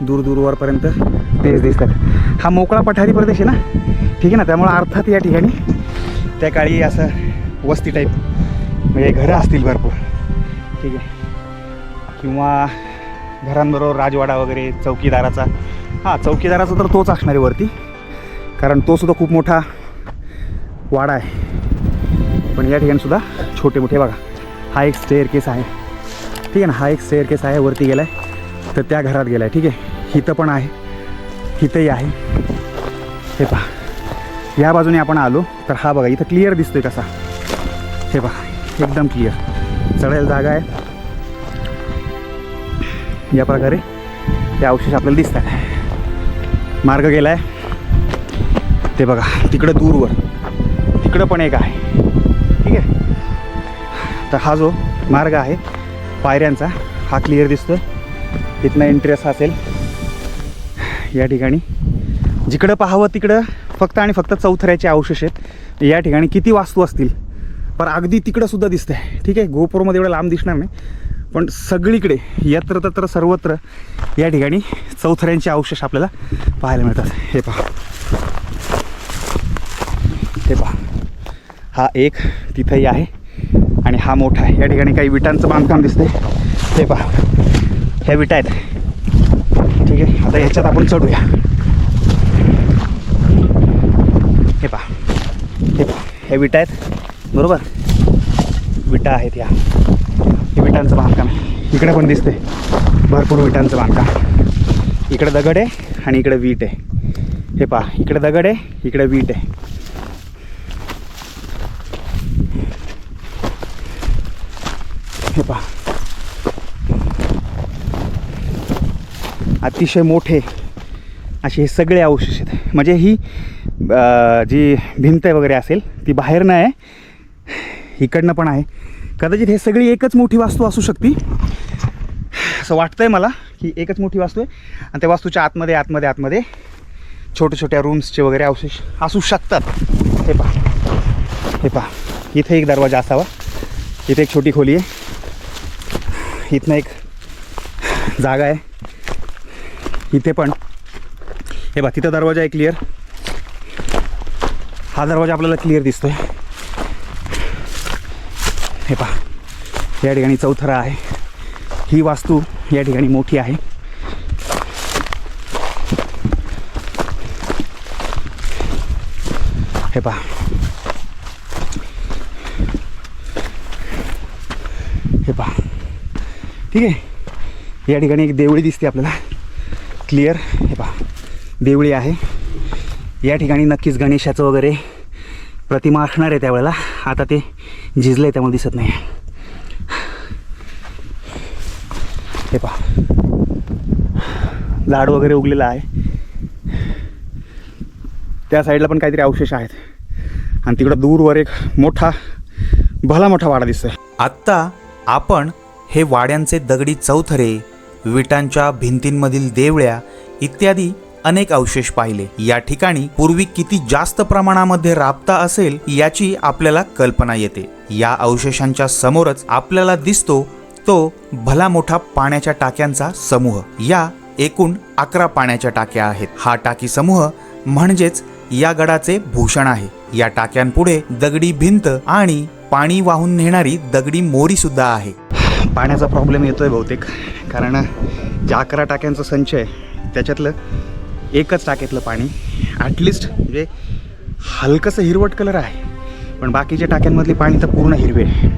दूर दूरवरपर्यंत तेच दिसतात. हा मोकळा पठारी प्रदेश आहे ना, ठीक आहे ना, त्यामुळं अर्थात या ठिकाणी त्या काळी असं वस्ती टाईप म्हणजे घरं असतील भरपूर, ठीक आहे. किंवा घरांबरोबर राजवाडा वगैरे, चौकीदाराचा. हां, चौकीदाराचा तर तोच असणार आहे वरती, कारण तो सुद्धा खूप मोठा वाडा आहे. पण या ठिकाणी सुद्धा छोटे मोठे बघा. हा एक स्टेअरकेस आहे, ठीक आहे ना, हा एक स्टेअरकेस आहे. वरती गेला आहे तर त्या घरात गेला आहे, ठीक आहे. इथं पण आहे, इथंही आहे. हे पहा, या बाजूने आपण आलो तर हा बघा इथं क्लिअर दिसतोय कसा. हे पहा, एकदम क्लिअर. चढायला जागा आहे. या प्रकारे ते अवशेष आपल्याला दिसतात. मार्ग गेला आहे ते बघा तिकडं दूरवर, तिकडं पण एक आहे, ठीक आहे. तर हा जो मार्ग आहे पायऱ्यांचा हा क्लिअर दिसतोय. इथनं एंट्री असा असेल. या ठिकाणी जिकडं पाहावं तिकडं फक्त आणि फक्त चौथऱ्याचे अवशेष आहेत. या ठिकाणी किती वास्तू असतील पण अगदी तिकडं सुद्धा दिसतंय. ठीक आहे, गोप्रोमध्ये एवढं लांब दिसणार नाही, पण सगळीकडे यत्र तत्र सर्वत्र या ठिकाणी चौथऱ्यांचे अवशेष आपल्याला पाहायला मिळतात. हे पहा, हे पहा, हा एक तिथंही आहे आणि हा मोठा आहे. या ठिकाणी काही विटांचं बांधकाम दिसतंय. हे पहा, ह्या विटा आहेत. ठीक आहे, आता ह्याच्यात आपण चढूया. हे पहा, हे पहा, ह्या विटा आहेत बरोबर, विटा आहेत या, हे विटांचं बांधकाम आहे. इकडे पण दिसते भरपूर विटांचं बांधकाम. इकडे दगड आहे आणि इकडे वीट आहे. हे पहा, इकडे दगड आहे, इकडे वीट आहे. हे पहा, अतिशय मोठे असे हे सगळे अवशेष आहेत. म्हणजे ही जी भिंत वगैरे असेल ती बाहेर नाही आहे, इकडनं पण आहे. कदाचित हे सगळी एकच मोठी वास्तू असू शकते असं वाटतंय मला, की एकच मोठी वास्तू आहे आणि त्या वास्तूच्या आतमध्ये छोट्या छोट्या रूम्सचे वगैरे अवशेष असू शकतात. हे पहा, हे पहा, इथे एक दरवाजा असावा, इथे एक छोटी खोली आहे, इथनं एक जागा आहे, इथे पण. हे पहा, तिथं दरवाजा आहे क्लिअर, हा दरवाजा आपल्याला क्लिअर दिसतोय. हे पहा, या ठिकाणी चौथरा आहे. ही वास्तू या ठिकाणी मोठी आहे. हे पहा, हे पहा. ठीक आहे, या ठिकाणी एक देवळी दिसते आपल्याला क्लिअर. हे पहा, देवळी आहे. या ठिकाणी नक्कीच गणेशाचं वगैरे प्रतिमा असणार आहे त्यावेळेला. आता ते झिजलं आहे त्यामुळे दिसत नाही. हे पहा, झाड वगैरे उगलेलं आहे. त्या साईडला पण काहीतरी अवशेष आहेत आणि तिकडं दूरवर एक भला मोठा वाडा दिसतोय. आत्ता आपण हे वाड्यांचे दगडी चौथरे, विटांच्या भिंतींमधील देवळ्या इत्यादी अनेक अवशेष पाहिले. या ठिकाणी पूर्वी किती जास्त प्रमाणामध्ये राबता असेल याची आपल्याला कल्पना येते. या अवशेषांच्या समोरच आपल्याला दिसतो तो भला मोठा पाण्याच्या टाक्यांचा समूह. या एकूण 11 पाण्याच्या टाक्या आहेत. हा टाकी समूह म्हणजेच या गडाचे भूषण आहे. या टाक्यांपुढे दगडी भिंत आणि पाणी वाहून नेणारी दगडी मोरी सुद्धा आहे. पाण्याचा प्रॉब्लेम येतोय बहुतेक, कारण ज्या 11 टाक्यांचा संच आहे त्याच्यातलं एकच टाक्यातलं पाणी ॲटलिस्ट म्हणजे हलकंसं हिरवट कलर आहे, पण बाकीच्या टाक्यांमधली पाणी तर पूर्ण हिरवे आहे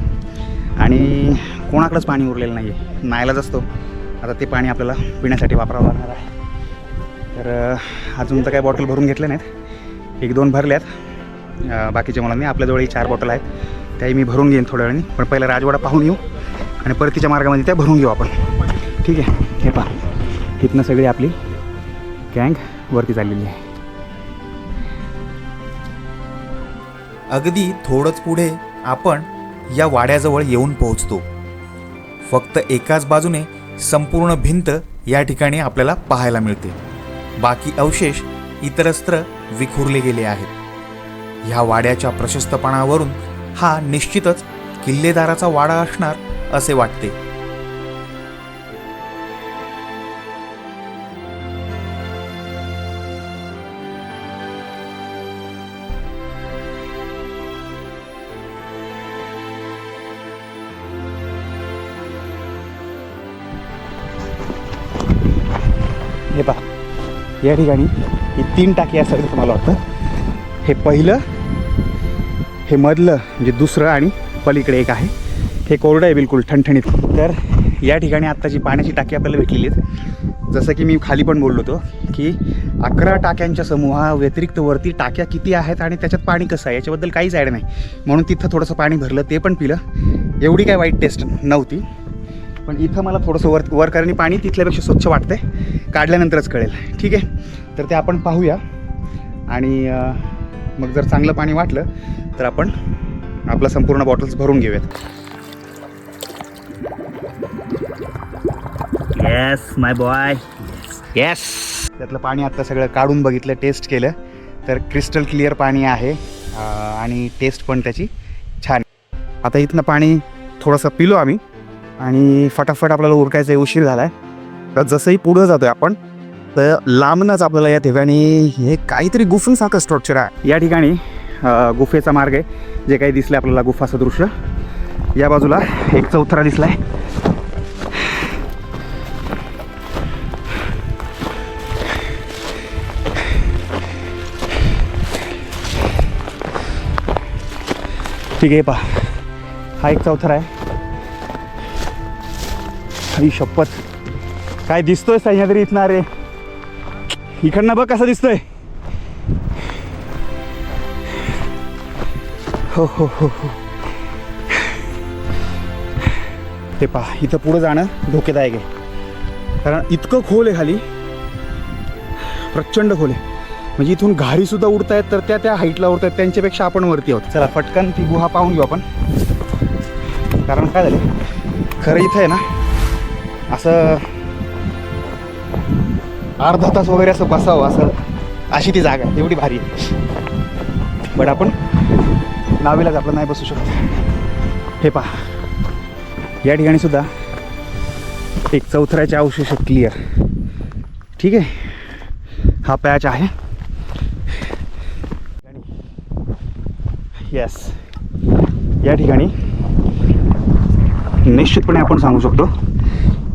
आणि कोणाकडेच पाणी उरलेलं नाही आहे. नाईलाज असतो आता ते पाणी आपल्याला पिण्यासाठी वापरावं लागणार आहे. तर अजून तर काही बॉटल भरून घेतल्या नाहीत, 1-2 भरल्यात. बाकीच्या मुलांनी आपल्याजवळही 4 बॉटल आहेत, त्याही मी भरून घेईन थोड्या वेळाने. पण पहिला राजवाडा पाहून येऊ आणि परतीच्या मार्गामध्ये त्या भरून घेऊ आपण. ठीक आहे, हे पहा, इथनं सगळी आपली गँग वरती चाललेली आहे. अगदी थोडंच पुढे आपण या वाड्याजवळ येऊन पोहोचतो. फक्त एकाच बाजूने संपूर्ण भिंत या ठिकाणी आपल्याला पाहायला मिळते. बाकी अवशेष इतरत्र विखुरले गेले आहेत. ह्या वाड्याच्या प्रशस्तपणावरून हा निश्चितच किल्लेदाराचा वाडा असणार असे वाटते. हे पहा, या ठिकाणी ही 3 टाकी असेल असं मला वाटतं. हे पहिलं, हे मधलं म्हणजे दुसरं आणि पलीकडे एक आहे. हे कोरडं आहे बिलकुल ठणठणीत. तर या ठिकाणी आत्ताची पाण्याची टाकी आपल्याला भेटलेली आहेत. जसं की मी खाली पण बोललो होतो की 11 टाक्यांच्या समूहाव्यतिरिक्त वरती टाक्या किती आहेत आणि त्याच्यात पाणी कसं आहे याच्याबद्दल काहीच आयडिया नाही. म्हणून तिथं थोडंसं पाणी भरलं, ते पण पिलं. एवढी काय वाईट टेस्ट नव्हती, पण इथं मला थोडंसं वर करणी पाणी तिथल्यापेक्षा स्वच्छ वाटतंय. काढल्यानंतरच कळेल. ठीक आहे, तर ते आपण पाहूया आणि मग जर चांगलं पाणी वाटलं तर आपण आपला संपूर्ण बॉटल्स भरून घेऊयात. येस माय बॉय, येस. त्यातलं पाणी आत्ता सगळं काढून बघितलं, टेस्ट केलं तर क्रिस्टल क्लिअर पाणी आहे आणि टेस्ट पण त्याची छान. आता इथनं पाणी थोडंसं पिलो आम्ही आणि फटाफट आपल्याला उरकायचा उशीर झाला आहे. तर जसंही पुढं जातो आहे आपण तर लांबनंच आपल्याला या ठिकाणी हे काहीतरी गुफेसारखं स्ट्रक्चर आहे. या ठिकाणी गुफेचा मार्ग आहे. जे काही दिसलं आपल्याला गुफा सदृश्य. या बाजूला एक चौथरा दिसला आहे. ठीक आहे, पहा हा एक चौथरा आहे. आई शपथ, काय दिसतोय सह्याद्री इथनं. रे इकडनं बघ कसं दिसतोय. हो हो हो हो. ते पहा इथं पुढं जाणं धोकेदायक आहे, कारण इतकं खोल आहे खाली, प्रचंड खोल आहे. म्हणजे इथून घारीसुद्धा उडतायत तर त्या हाईटला उडतायत, त्यांच्यापेक्षा आपण वरती आहोत. चला पटकन ती गुहा पाहून घेऊ आपण. कारण काय झालं खरं इथं आहे ना, असं अर्धा तास वगैरे असं बसावं असं, अशी ती जागा आहे, एवढी भारी आहे. बट आपण नावीलाच आपलं नाही बसू शकत. हे पहा या ठिकाणी सुद्धा एक चौथऱ्याचे अवशेष क्लिअर. ठीक आहे, हा पॅच आहे. येस, या ठिकाणी निश्चितपणे आपण सांगू शकतो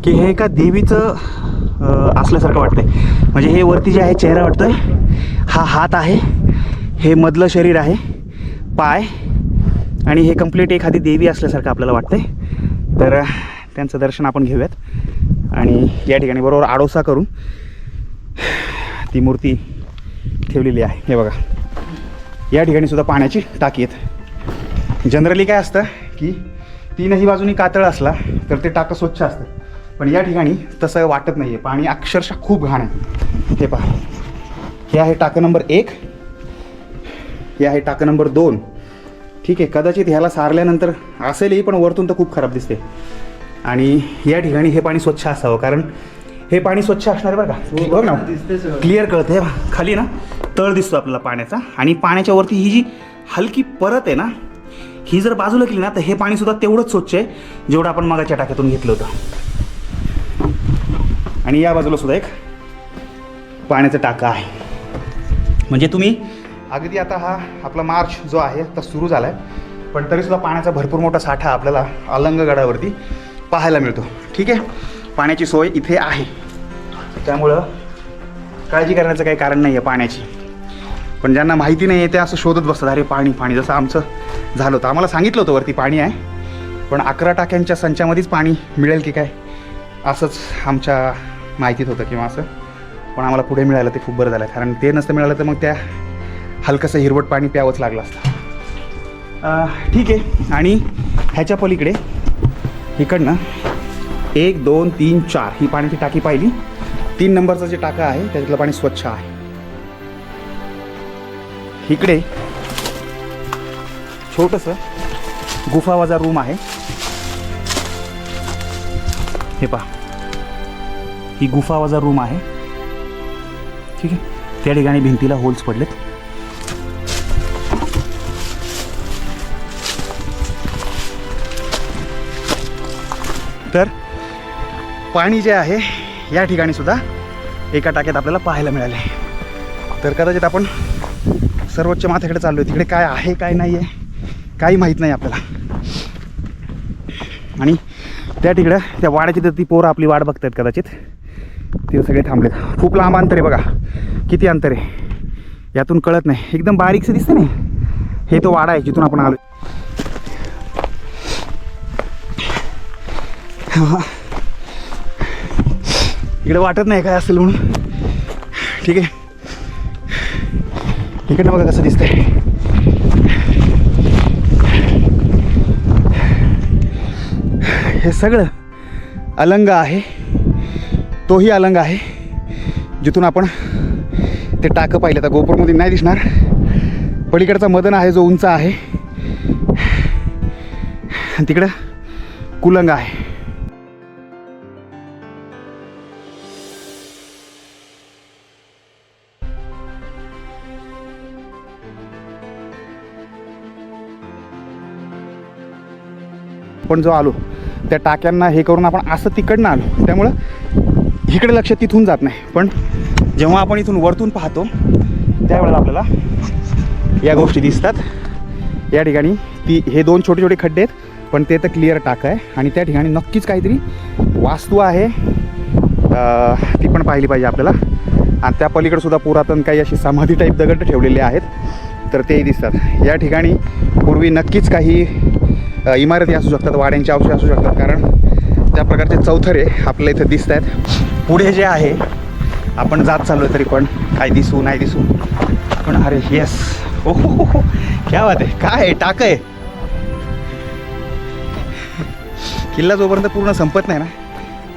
की हे एका देवीचं असल्यासारखं वाटतंय. म्हणजे हे वरती जे आहे चेहरा वाटतोय, हा हात आहे, हे मधलं शरीर आहे, पाय, आणि हे कंप्लीट एखादी देवी असल्यासारखं आपल्याला वाटतंय. तर त्यांचं दर्शन आपण घेऊयात आणि या ठिकाणी बरोबर आडोसा करून ती मूर्ती ठेवलेली आहे. हे बघा, या ठिकाणी सुद्धा पाण्याची टाकी आहेत. जनरली काय असतं की तीनही बाजूनी कातळ असला तर ते टाकं स्वच्छ असतं, पण या ठिकाणी तसं वाटत नाही आहे. पाणी अक्षरशः खूप घाण आहे. हे पहा, हे आहे टाकं नंबर 1, हे आहे टाकं नंबर 2. ठीक आहे, कदाचित ह्याला सारल्यानंतर असेलही, पण वरतून तर खूप खराब दिसते. आणि या ठिकाणी हे पाणी स्वच्छ असावं, कारण हे पाणी स्वच्छ असणार आहे बरं का. बघ ना, क्लिअर कळतं. हे खाली ना तळ दिसतो आपल्याला पाण्याचा, आणि पाण्याच्या वरती ही जी हलकी परत आहे ना, ही जर बाजूला केली ना तर हे पाणीसुद्धा तेवढंच स्वच्छ आहे जेवढं आपण मागाच्या टाक्यातून घेतलं होतं. आणि या बाजूला सुद्धा एक पाण्याचं टाका आहे. म्हणजे तुम्ही अगदी आता हा आपला मार्च जो आहे तर सुरू झाला आहे, पण तरीसुद्धा पाण्याचा भरपूर मोठा साठा आपल्याला अलंगगडावरती पाहायला मिळतो. ठीक आहे, पाण्याची सोय इथे आहे, त्यामुळं काळजी करण्याचं काही कारण नाही आहे पाण्याची. पण ज्यांना माहिती नाही आहे ते असं शोधत बसतात, अरे पाणी पाणी. जसं आमचं झालं होतं, आम्हाला सांगितलं होतं वरती पाणी आहे, पण 11 टाक्यांच्या संचामध्येच पाणी मिळेल की काय असंच आमच्या माहितीत होतं किंवा असं. पण आम्हाला पुढे मिळालं ते खूप बरं झालं, कारण ते नसतं मिळालं तर मग त्या हलकंसं हिरवट पाणी प्यावंच लागलं असतं. ठीक आहे, आणि ह्याच्या पलीकडे इकडनं 1 2 3 4 ही पाण्याची टाकी पाहिली. 3 नंबरचं जे टाका आहे त्याच्यातलं पाणी स्वच्छ आहे. इकडे छोटंसं गुफावाजा रूम आहे. हे पहा, ही गुफावाजा रूम आहे. ठीक आहे, त्या ठिकाणी भिंतीला होल्स पडलेत. तर पाणी जे आहे या ठिकाणी सुद्धा एका टाक्यात आपल्याला पाहायला मिळाले. तर कदाचित आपण सर्वोच्च माथ्याकडे चाललो आहे, तिकडे काय आहे काय नाही आहे काही माहीत नाही आपल्याला. आणि त्या तिकडं त्या वाड्याची तर ती पोरं आपली वाट बघतात कदाचित, ते सगळे थांबलेत. खूप लांब अंतर आहे बघा, किती अंतर आहे यातून कळत नाही, एकदम बारीकसं दिसतं नाही. हे तो वाडा आहे जिथून आपण आलो. इकडे वाटत नाही काय असेल म्हणून. ठीक आहे, इकडनं बघा कसं दिसतंय. हे सगळं अलंग आहे, तोही अलंग आहे जिथून आपण ते टाकं पाहिलं. तर गोपूरमध्ये नाही दिसणार. पलीकडचा मदन आहे जो उंच आहे, आणि तिकडं कुलंग आहे. आपण जो आलो त्या टाक्यांना हे करून आपण असं तिकडनं आलो, त्यामुळं इकडे लक्ष तिथून जात नाही. पण जेव्हा आपण इथून वरतून पाहतो त्यावेळेला आपल्याला या गोष्टी दिसतात. या ठिकाणी हे 2 छोटे छोटे खड्डे आहेत, पण ते तर क्लिअर टाक आहे. आणि त्या ठिकाणी नक्कीच काहीतरी वास्तू आहे, ती पण पाहिली पाहिजे आपल्याला. आणि त्या पलीकडे सुद्धा पुरातन काही अशी समाधी टाईप दगड ठेवलेले आहेत, तर तेही दिसतात. या ठिकाणी पूर्वी नक्कीच काही इमारती असू शकतात, वाड्यांचे अवशेष असू शकतात, कारण त्या प्रकारचे चौथरे आपल्याला इथं दिसत आहेत. पुढे जे आहे आपण जात चाललो आहे, तरी पण काय दिसू नाही दिसू पण अरे येस, हो हो हो, क्या बात आहे. काय आहे, टाक आहे. किल्ला जोपर्यंत पूर्ण संपत नाही ना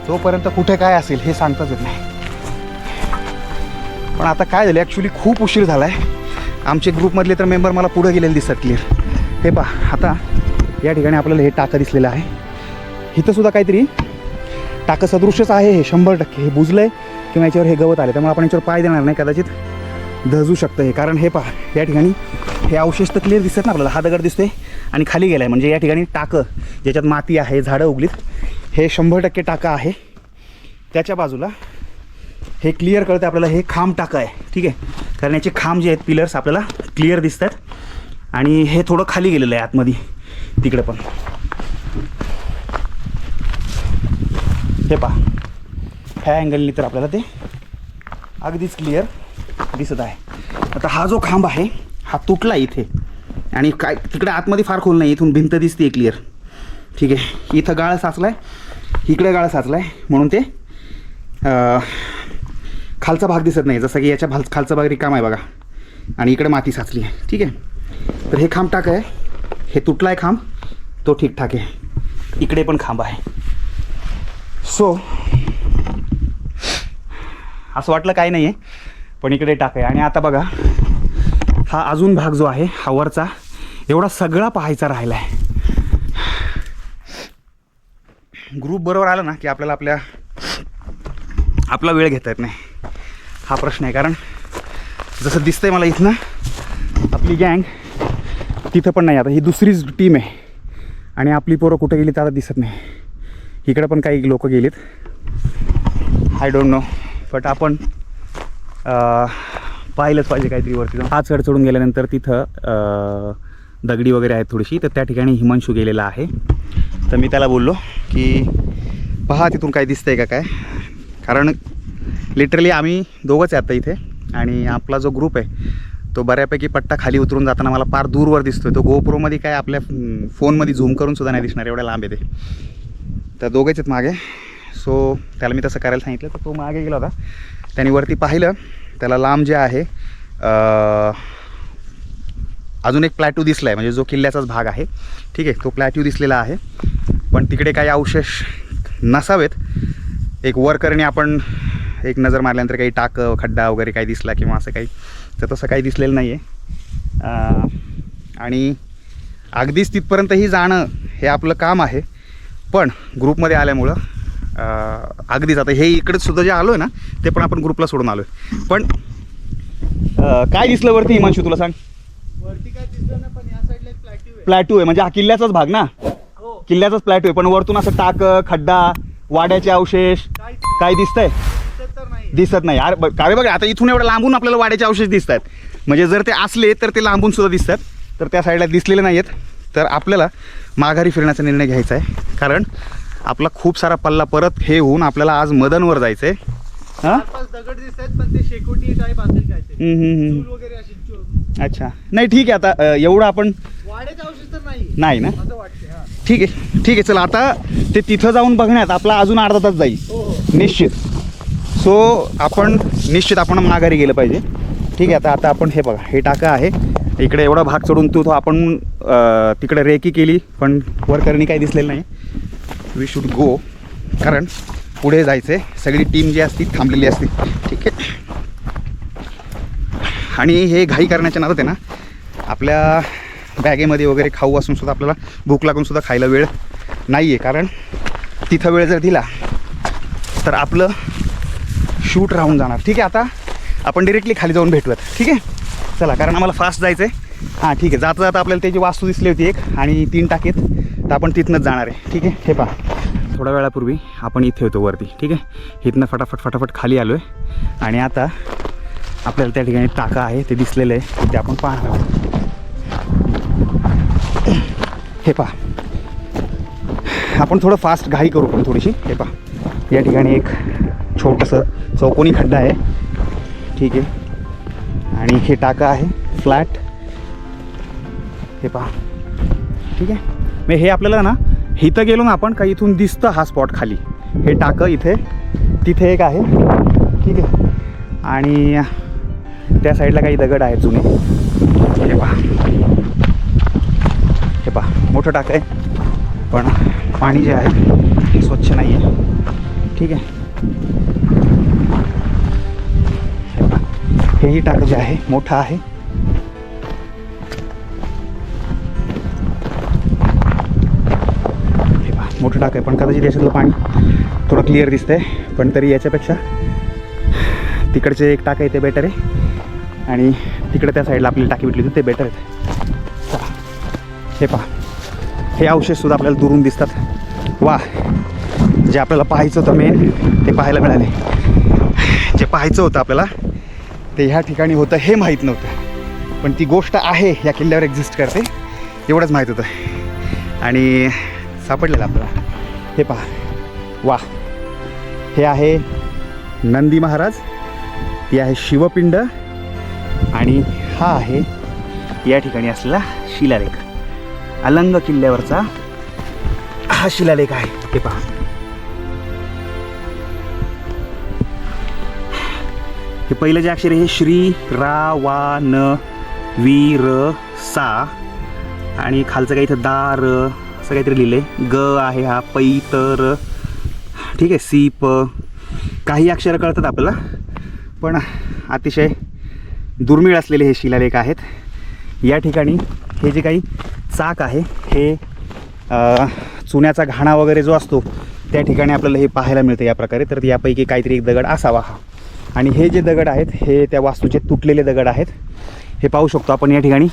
तोपर्यंत कुठे काय असेल हे सांगताच येत नाही. पण आता काय झालं, ॲक्च्युली खूप उशीर झाला आहे. आमचे ग्रुपमधले तर मेंबर मला पुढे गेलेले दिसतात क्लिअर. हे पहा, आता या ठिकाणी आपल्याला हे टाकं दिसलेलं आहे. इथंसुद्धा काहीतरी टाकं सदृश्यच आहे हे 100%. हे बुजलं आहे किंवा याच्यावर हे गवत आले, त्यामुळे आपण याच्यावर पाय देणार नाही, कदाचित दजू शकतं हे. कारण हे पहा, या ठिकाणी हे अवशेष तर क्लिअर दिसतात ना आपल्याला. हा दगड दिसतोय आणि खाली गेला आहे, म्हणजे या ठिकाणी टाकं ज्याच्यात माती आहे, झाडं उगलीत, हे 100% टाकं आहे. त्याच्या बाजूला हे क्लिअर कळतं आपल्याला, हे खांब टाकं आहे. ठीक आहे, कारण याचे खांब जे आहेत, पिलर्स आपल्याला क्लिअर दिसतात. आणि हे थोडं खाली गेलेलं आहे आतमध्ये तिकडे पण. हे पहा, ह्या अँगलनी तर आपल्याला ते अगदीच क्लिअर दिसत आहे. आता हा जो खांब आहे हा तुटला इथे, आणि काय तिकडे आतमध्ये फार खोल नाही, इथून भिंत दिसते क्लिअर. ठीक आहे, इथं गाळ साचला आहे, इकडे गाळ साचला आहे, म्हणून ते खालचा भाग दिसत नाही. जसं की याच्या खालचा भाग रिकामा आहे बघा, आणि इकडे माती साचली आहे. ठीक आहे, तर हे खांब टाक आहे, हे तुटला आहे खांब, तो ठीकठाक आहे. इकडे पण खांब आहे. सो असं वाटलं काही नाही आहे, पण इकडे टाक आहे. आणि आता बघा, हा अजून भाग जो आहे हा वरचा एवढा सगळा पाहायचा राहिला आहे. ग्रुप बरोबर आला ना की आपल्याला आपला वेळ घेता येत नाही, हा प्रश्न आहे. कारण जसं दिसतंय मला इथनं आपली गँग तिथं पण नाही. आता ही दुसरीच टीम आहे आणि आपली पोरं कुठं गेली तर आता दिसत नाही. इकडं पण काही लोक गेलेत, आय डोंट नो. बट आपण पाहिलंच पाहिजे काहीतरी वरती जाऊन. हा चढ चढून गेल्यानंतर तिथं दगडी वगैरे आहेत थोडीशी, तर त्या ठिकाणी हिमांशू गेलेला आहे. तर मी त्याला बोललो की पहा तिथून काय दिसतंय का काय, कारण लिटरली आम्ही दोघंच आहे आता इथे, आणि आपला जो ग्रुप आहे तो बऱ्यापैकी पट्टा खाली उतरून जाताना मला फार दूरवर दिसतोय. तो गोप्रोमध्ये काय आपल्या फोनमध्ये झूम करून सुद्धा नाही दिसणार, एवढ्या लांब येते. तर दोघेच आहेत मागे. सो त्याला मी तसं करायला सांगितलं, तर तो मागे गेला होता. त्याने वरती पाहिलं, त्याला लांब जे आहे अजून एक प्लॅट्यू दिसला आहे, म्हणजे जो किल्ल्याचाच भाग आहे. ठीक आहे, तो प्लॅट्यू दिसलेला आहे, पण तिकडे काही अवशेष नसावेत. एक वरकरने आपण एक नजर मारल्यानंतर काही टाक खड्डा वगैरे काही दिसला किंवा असं काही, तर तसं काही दिसलेलं नाही आहे. आणि अगदीच तिथपर्यंतही जाणं हे आपलं काम आहे, पण ग्रुपमध्ये आल्यामुळं अगदीच आता हे इकडे सुद्धा जे आलो आहे ना ते पण आपण ग्रुपला सोडून आलो आहे. पण काय दिसलं वरती हिमांशू, तुला सांग. वरती काय दिसलं ना, पण या साईडला एक प्लॅट्यू आहे, म्हणजे हा किल्ल्याचाच भाग ना, किल्ल्याचाच प्लॅट्यू आहे. पण वरतून असं टाक खड्डा वाड्याचे अवशेष काय दिसतंय? दिसत नाही. अरे काय बघा, आता इथून एवढं लांबून आपल्याला वाड्याचे अवशेष दिसत आहेत, म्हणजे जर ते असले तर ते लांबून सुद्धा दिसतात. तर त्या साईडला दिसलेले नाही आहेत. तर आपल्याला माघारी फिरण्याचा निर्णय घ्यायचा आहे, कारण आपला खूप सारा पल्ला परत हे होऊन आपल्याला आज मदनवर जायचं आहे. हां, दगड दिसत आहेत, पण ते शेकोटी टाईप असेल काय ते, चूल वगैरे असेल. अच्छा, नाही ठीक आहे. आता एवढं आपण वाड्याचे अवशेष तर नाही ना, असं वाटतं. हां, ठीक आहे ठीक आहे. चला, आता ते तिथं जाऊन बघण्यात आपला अजून अर्धा तास जाईल निश्चित. सो आपण माघारी गेलं पाहिजे. ठीक आहे, आता आपण हे बघा, हे टाका आहे इकडे, एवढा भाग चढून तो आपण तिकडे रेकी केली, पण वरकरणी काही दिसलेलं नाही. वी शुड गो, कारण पुढे जायचं आहे. सगळी टीम जी असती थांबलेली असते. ठीक आहे, आणि हे घाई करण्याच्या नादात आहे ना, आपल्या बॅगेमध्ये वगैरे खाऊ असून सुद्धा आपल्याला भूक लागून सुद्धा खायला वेळ नाही आहे. कारण तिथं वेळ जर दिला तर आपलं शूट राहून जाणार. ठीक आहे, आता आपण डिरेक्टली खाली जाऊन भेटूयात. ठीक आहे, चला, कारण आम्हाला फास्ट जायचं आहे. हां ठीक आहे, जाता जाता आपल्याला त्याची वास्तू दिसली होती एक आणि 3 टाकेत, तर आपण तिथनंच जाणार आहे. ठीक आहे, हे पहा थोड्या वेळापूर्वी आपण इथे होतो वरती. ठीक आहे, इथनं फटाफट खाली आलो आहे आणि आता आपल्याला त्या ठिकाणी टाका आहे ते दिसलेलं आहे, ते आपण पाहणार आहोत. हे पहा, आपण थोडं फास्ट घाई करू पण थोडीशी. हे पहा, या ठिकाणी एक छोटंसं चौकोनी खड्डा आहे. ठीक आहे, आणि हे टाका आहे फ्लॅट. हे पहा, ठीक आहे. मग हे आपल्याला ना इथं गेलो ना आपण का इथून दिसतं हा स्पॉट खाली. हे टाकं इथे तिथे एक आहे. ठीक आहे, आणि त्या साईडला काही दगड आहेत जुने. हे पहा, हे पहा मोठं टाकं आहे पण पाणी जे आहे ते स्वच्छ नाही आहे. ठीक आहे, हे पहा हेही टाकं जे आहे मोठं आहे. मोठं टाक आहे पण कदाचित याच्यातलं पाणी थोडं क्लिअर दिसतंय, पण तरी याच्यापेक्षा तिकडचे एक टाक आहे ते बेटर आहे आणि तिकडे त्या साईडला आपली टाकी भेटली होती ते बेटर आहेत. चला, हे पहा हे अवशेषसुद्धा आपल्याला दुरून दिसतात. वा, जे आपल्याला पाहायचं होतं मेन ते पाहायला मिळाले. जे पाहायचं होतं आपल्याला ते ह्या ठिकाणी होतं हे माहीत नव्हतं, पण ती गोष्ट आहे या किल्ल्यावर एक्झिस्ट करते एवढंच माहीत होतं आणि सापडलेलं आपल्याला. हे पहा, वा, हे आहे नंदी महाराज, ती आहे शिवपिंड आणि हा आहे या ठिकाणी असलेला शिलालेख. अलंग किल्ल्यावरचा हा शिलालेख आहे. हे पहा, हे पहिलं जे अक्षर आहे हे श्री रा वा न वी र सा आणि खालचं काही इथं दा र असं काहीतरी लिहिलं आहे. ग आहे हा, पै तर, ठीक आहे, सी प, काही अक्षरं कळतात आपल्याला पण अतिशय दुर्मिळ असलेले हे शिलालेख आहेत. या ठिकाणी हे जे काही चाक आहे हे चुन्याचा घाणा वगैरे जो असतो त्या ठिकाणी आपल्याला हे पाहायला मिळतं या प्रकारे. तर यापैकी काहीतरी एक दगड असावा हा. आणि हे जे दगड आहेत हे त्या वास्तूचे तुटलेले दगड आहेत. हे पाहू शकतो आपण या ठिकाणी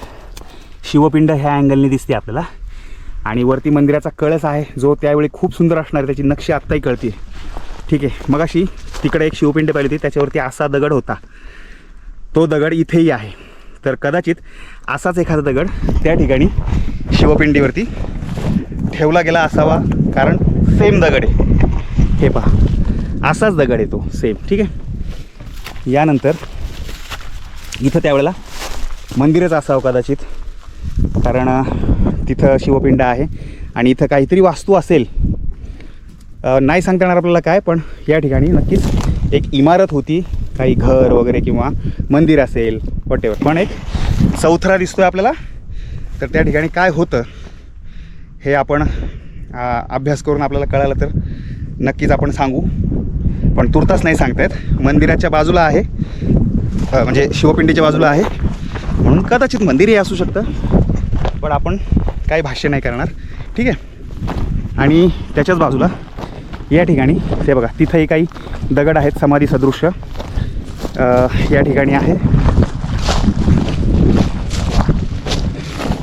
शिवपिंड ह्या अँगलने दिसते आपल्याला आणि वरती मंदिराचा कळस आहे जो त्यावेळी खूप सुंदर असणार आहे, त्याची नक्षी आत्ताही कळते. ठीक आहे, मगाशी तिकडे एक शिवपिंड पाहिली होती त्याच्यावरती असा दगड होता, तो दगड इथेही आहे. तर कदाचित असाच एखादा दगड त्या ठिकाणी शिवपिंडीवरती ठेवला गेला असावा, कारण सेम दगड आहे. हे पहा, असाच दगड आहे तो सेम. ठीक आहे, यानंतर इथं त्यावेळेला मंदिरच असावं कदाचित, कारण तिथं शिवपिंड आहे आणि इथं काहीतरी वास्तू असेल, नाही सांगता येणार आपल्याला काय, पण या ठिकाणी नक्कीच एक इमारत होती, काही घर वगैरे किंवा मंदिर असेल वॉटेवर. पण एक चौथरा दिसतोय आपल्याला. तर त्या ठिकाणी काय होतं हे आपण अभ्यास करून आपल्याला कळालं तर नक्कीच आपण सांगू, पण तुर्तास नाही सांगतायत. मंदिराच्या बाजूला आहे, म्हणजे शिवपिंडीच्या बाजूला आहे म्हणून कदाचित मंदिरही असू शकतं, पण आपण काही भाष्य नाही करणार. ठीक आहे, आणि त्याच्याच बाजूला या ठिकाणी ते बघा तिथंही काही दगड आहेत समाधी सदृश्य या ठिकाणी आहे.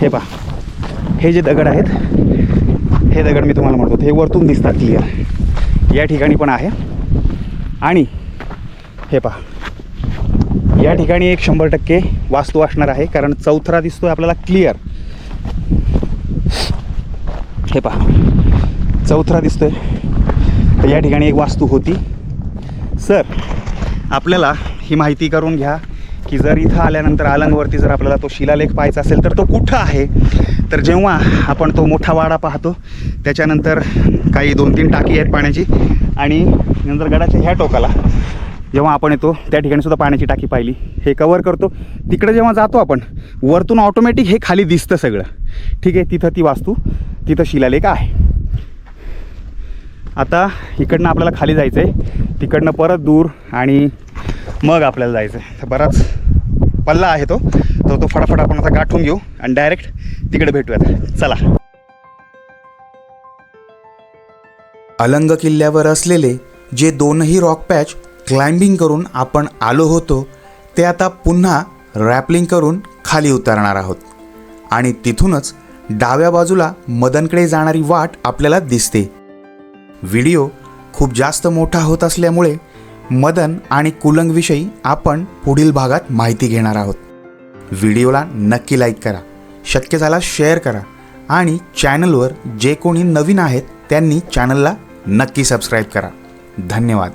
हे पहा, हे जे दगड आहेत हे दगड मी तुम्हाला म्हणतो हे वरतून दिसतात क्लिअर, या ठिकाणी पण आहे. आणि हे पहा, या ठिकाणी एक 100% वास्तू असणार आहे, कारण चौथरा दिसतोय आपल्याला क्लिअर. हे पहा, चौथरा दिसतोय, तर या ठिकाणी एक वास्तू होती. सर, आपल्याला ही माहिती करून घ्या की जर इथं आल्यानंतर अलंगवरती जर आपल्याला तो शिलालेख पाहायचा असेल तर तो कुठं आहे. तर जेव्हा आपण तो मोठा वाडा पाहतो त्याच्यानंतर काही 2-3 टाकी आहेत पाण्याची आणि नंतर गडाच्या ह्या टोकाला जेव्हा आपण येतो त्या ठिकाणी सुद्धा पाण्याची टाकी पाहिली. हे कवर करतो, तिकडे जेव्हा जातो आपण वरतून ऑटोमॅटिक हे खाली दिसतं सगळं. ठीक आहे, तिथं ती वास्तू, तिथं शिलालेख आहे. आता इकडनं आपल्याला खाली जायचं आहे, तिकडनं परत दूर आणि मग आपल्याला जायचं आहे. तर बराच पल्ला आहे तो फटाफट आपण आता गाठून घेऊ आणि डायरेक्ट तिकडे भेटूयात. चला. अलंग किल्ल्यावर असलेले जे 2ही रॉक पॅच क्लाइम्बिंग करून आपण आलो होतो ते आता पुन्हा रॅपलिंग करून खाली उतरणार आहोत. आणि तिथूनच डाव्या बाजूला मदनकडे जाणारी वाट आपल्याला दिसते. व्हिडिओ खूप जास्त मोठा होत असल्यामुळे मदन आणि कुलंगविषयी आपण पुढील भागात माहिती घेणार आहोत. व्हिडिओला नक्की लाईक करा, शक्य झाला शेअर करा आणि चॅनलवर जे कोणी नवीन आहेत त्यांनी चॅनलला नक्की सबस्क्राईब करा. धन्यवाद.